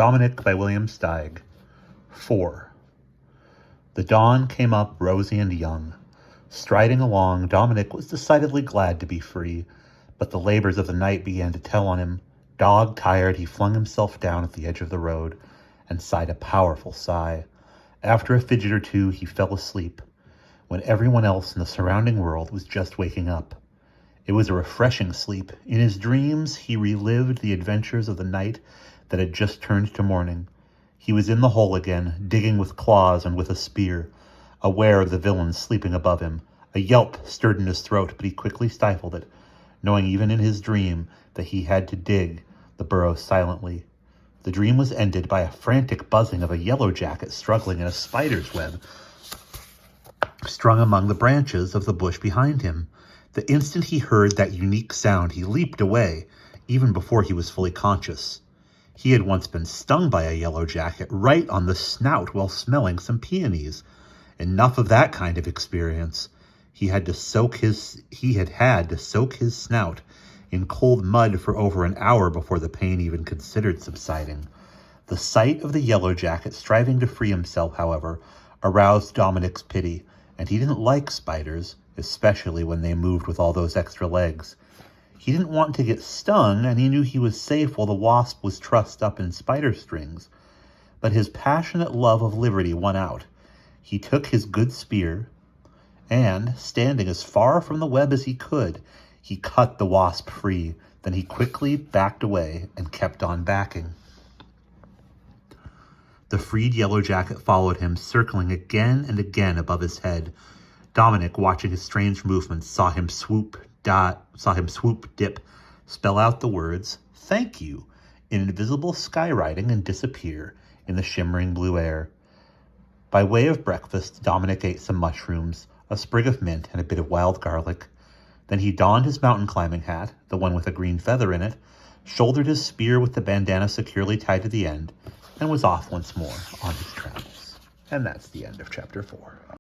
Dominic by William Steig. 4. The dawn came up rosy and young. Striding along, Dominic was decidedly glad to be free, but the labors of the night began to tell on him. Dog-tired, he flung himself down at the edge of the road and sighed a powerful sigh. After a fidget or two, he fell asleep, when everyone else in the surrounding world was just waking up. It was a refreshing sleep. In his dreams, he relived the adventures of the night that had just turned to morning. He was in the hole again, digging with claws and with a spear, aware of the villains sleeping above him. A yelp stirred in his throat, but he quickly stifled it, knowing even in his dream that he had to dig the burrow silently. The dream was ended by a frantic buzzing of a yellow jacket struggling in a spider's web strung among the branches of the bush behind him. The instant he heard that unique sound, he leaped away, even before he was fully conscious. He had once been stung by a yellow jacket right on the snout while smelling some peonies. Enough of that kind of experience. He had had to soak his snout in cold mud for over an hour before the pain even considered subsiding. The sight of the yellow jacket striving to free himself, however, aroused Dominic's pity, and he didn't like spiders, especially when they moved with all those extra legs. He didn't want to get stung, and he knew he was safe while the wasp was trussed up in spider strings. But his passionate love of liberty won out. He took his good spear, and, standing as far from the web as he could, he cut the wasp free. Then he quickly backed away and kept on backing. The freed yellow jacket followed him, circling again and again above his head. Dominic, watching his strange movements, saw him swoop, dip, spell out the words, "Thank you," in invisible skywriting and disappear in the shimmering blue air. By way of breakfast, Dominic ate some mushrooms, a sprig of mint, and a bit of wild garlic. Then he donned his mountain climbing hat, the one with a green feather in it, shouldered his spear with the bandana securely tied to the end, and was off once more on his travels. And that's the end of chapter 4.